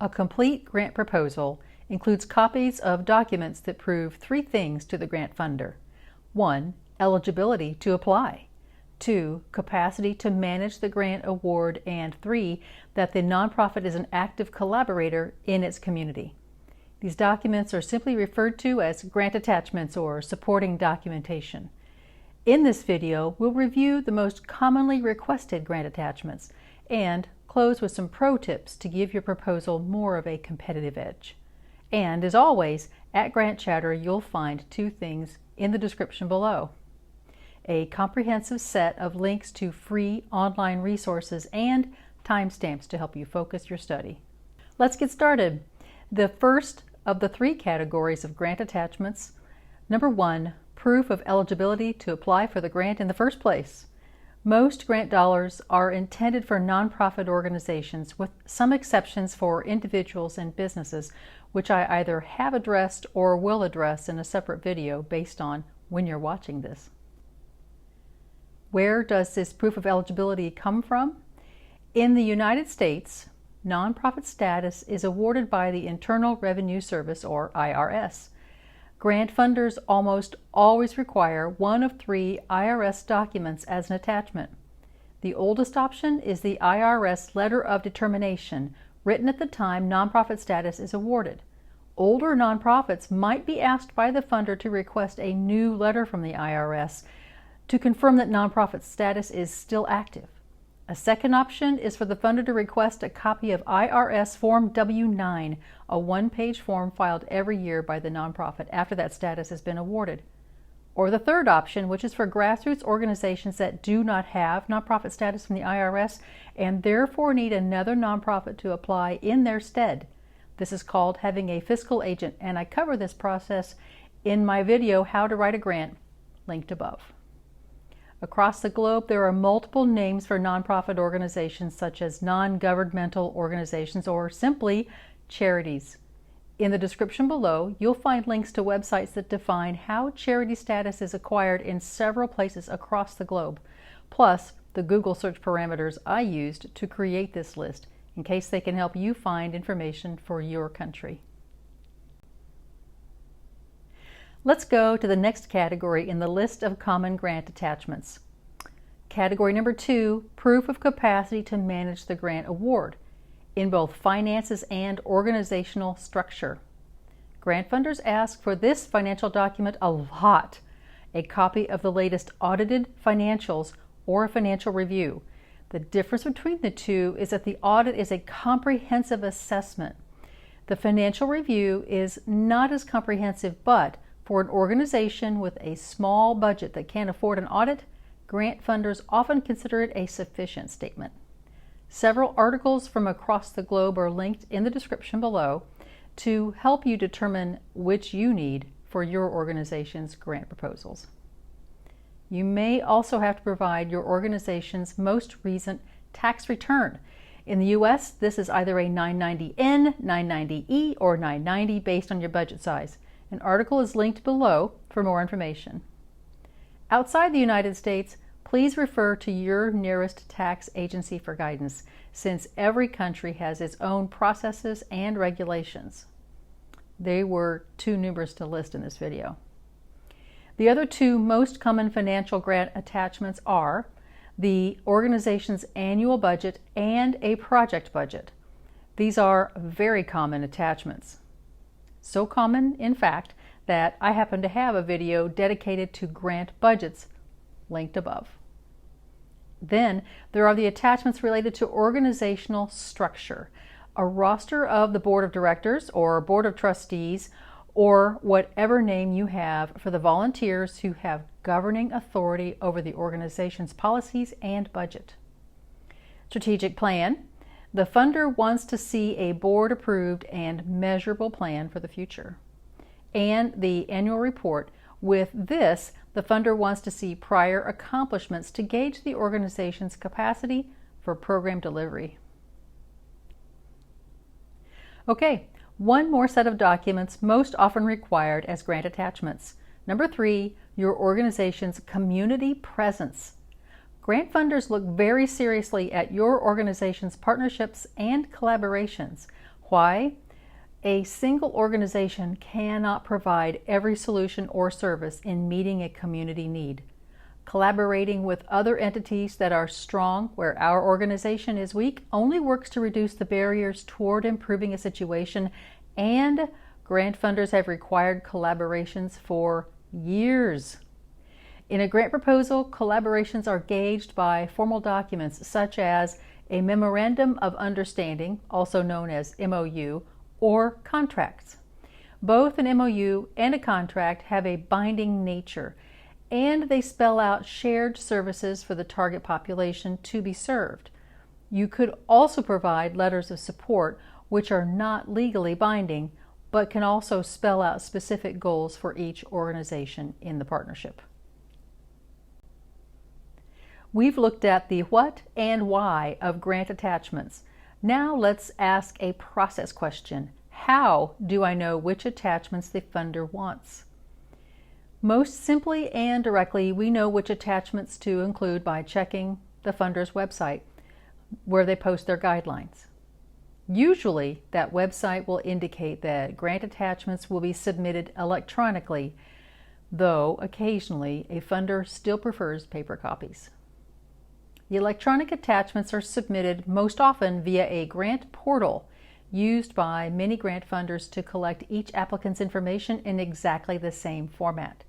A complete grant proposal includes copies of documents that prove three things to the grant funder. 1. Eligibility to apply. 2. Capacity to manage the grant award. And 3. That the nonprofit is an active collaborator in its community. These documents are simply referred to as grant attachments or supporting documentation. In this video, we'll review the most commonly requested grant attachments and close with some pro tips to give your proposal more of a competitive edge. And as always, at Grant Chatter, you'll find two things in the description below: a comprehensive set of links to free online resources and timestamps to help you focus your study. Let's get started. The first of the three categories of grant attachments. Number 1, proof of eligibility to apply for the grant in the first place. Most grant dollars are intended for nonprofit organizations, with some exceptions for individuals and businesses, which I either have addressed or will address in a separate video based on when you're watching this. Where does this proof of eligibility come from? In the United States, nonprofit status is awarded by the Internal Revenue Service, or IRS. Grant funders almost always require one of three IRS documents as an attachment. The oldest option is the IRS Letter of Determination, written at the time nonprofit status is awarded. Older nonprofits might be asked by the funder to request a new letter from the IRS to confirm that nonprofit status is still active. A second option is for the funder to request a copy of IRS Form W-9, a one-page form filed every year by the nonprofit after that status has been awarded. Or the third option, which is for grassroots organizations that do not have nonprofit status from the IRS and therefore need another nonprofit to apply in their stead. This is called having a fiscal agent, and I cover this process in my video, How to Write a Grant, linked above. Across the globe, there are multiple names for nonprofit organizations, such as non-governmental organizations or simply charities. In the description below, you'll find links to websites that define how charity status is acquired in several places across the globe, plus the Google search parameters I used to create this list, in case they can help you find information for your country. Let's go to the next category in the list of common grant attachments. Category number 2, proof of capacity to manage the grant award, in both finances and organizational structure. Grant funders ask for this financial document a lot: a copy of the latest audited financials or a financial review. The difference between the two is that the audit is a comprehensive assessment. The financial review is not as comprehensive, but for an organization with a small budget that can't afford an audit, grant funders often consider it a sufficient statement. Several articles from across the globe are linked in the description below to help you determine which you need for your organization's grant proposals. You may also have to provide your organization's most recent tax return. In the U.S., this is either a 990N, 990E, or 990 based on your budget size. An article is linked below for more information. Outside the United States, please refer to your nearest tax agency for guidance, since every country has its own processes and regulations. They were too numerous to list in this video. The other two most common financial grant attachments are the organization's annual budget and a project budget. These are very common attachments. So common, in fact, that I happen to have a video dedicated to grant budgets, linked above. Then there are the attachments related to organizational structure, a roster of the board of directors or board of trustees, or whatever name you have for the volunteers who have governing authority over the organization's policies and budget. Strategic plan. The funder wants to see a board-approved and measurable plan for the future. And the annual report. With this, the funder wants to see prior accomplishments to gauge the organization's capacity for program delivery. Okay, one more set of documents most often required as grant attachments. Number 3, your organization's community presence. Grant funders look very seriously at your organization's partnerships and collaborations. Why? A single organization cannot provide every solution or service in meeting a community need. Collaborating with other entities that are strong where our organization is weak only works to reduce the barriers toward improving a situation, and grant funders have required collaborations for years. In a grant proposal, collaborations are gauged by formal documents such as a Memorandum of Understanding, also known as MOU, or contracts. Both an MOU and a contract have a binding nature, and they spell out shared services for the target population to be served. You could also provide letters of support, which are not legally binding, but can also spell out specific goals for each organization in the partnership. We've looked at the what and why of grant attachments. Now let's ask a process question. How do I know which attachments the funder wants? Most simply and directly, we know which attachments to include by checking the funder's website, where they post their guidelines. Usually, that website will indicate that grant attachments will be submitted electronically, though occasionally a funder still prefers paper copies. The electronic attachments are submitted most often via a grant portal used by many grant funders to collect each applicant's information in exactly the same format.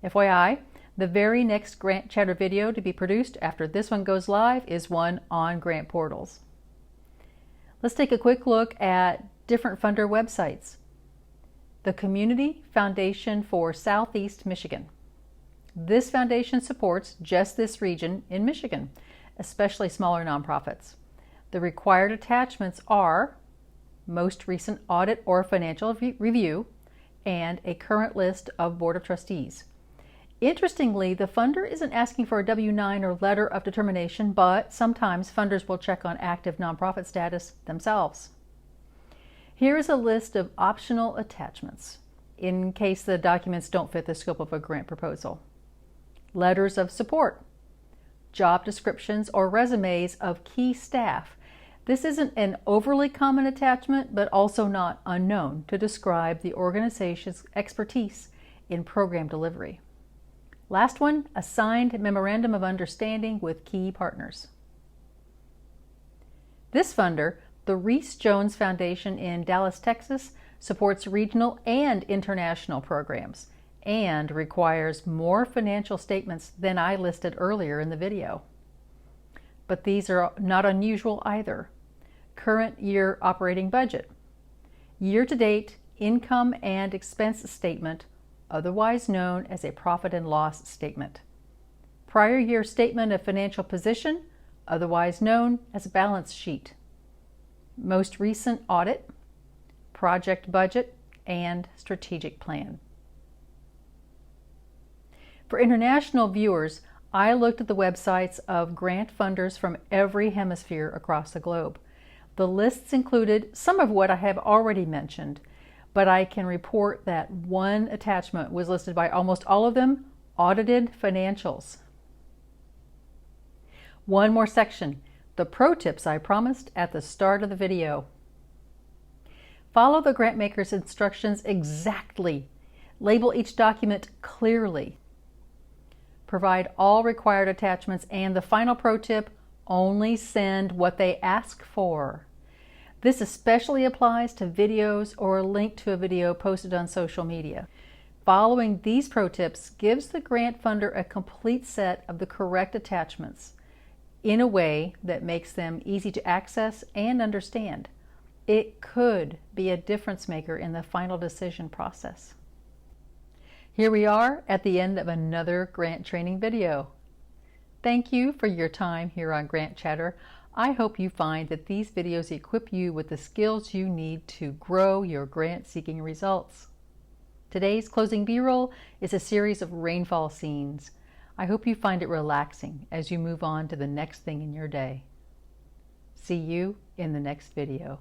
FYI, the very next Grant Chatter video to be produced after this one goes live is one on grant portals. Let's take a quick look at different funder websites. The Community Foundation for Southeast Michigan. This foundation supports just this region in Michigan, especially smaller nonprofits. The required attachments are most recent audit or financial review and a current list of Board of Trustees. Interestingly, the funder isn't asking for a W-9 or letter of determination, but sometimes funders will check on active nonprofit status themselves. Here is a list of optional attachments in case the documents don't fit the scope of a grant proposal. Letters of support, job descriptions or resumes of key staff. This isn't an overly common attachment, but also not unknown to describe the organization's expertise in program delivery. Last one, a signed Memorandum of Understanding with key partners. This funder, the Reese Jones Foundation in Dallas, Texas, supports regional and international programs and requires more financial statements than I listed earlier in the video. But these are not unusual either. Current year operating budget, year-to-date income and expense statement, otherwise known as a profit and loss statement, prior year statement of financial position, otherwise known as a balance sheet, most recent audit, project budget, and strategic plan. For international viewers, I looked at the websites of grant funders from every hemisphere across the globe. The lists included some of what I have already mentioned, but I can report that one attachment was listed by almost all of them, audited financials. One more section, the pro tips I promised at the start of the video. Follow the grant maker's instructions exactly. Label each document clearly. Provide all required attachments, and the final pro tip, only send what they ask for. This especially applies to videos or a link to a video posted on social media. Following these pro tips gives the grant funder a complete set of the correct attachments in a way that makes them easy to access and understand. It could be a difference maker in the final decision process. Here we are at the end of another grant training video. Thank you for your time here on Grant Chatter. I hope you find that these videos equip you with the skills you need to grow your grant-seeking results. Today's closing B-roll is a series of rainfall scenes. I hope you find it relaxing as you move on to the next thing in your day. See you in the next video.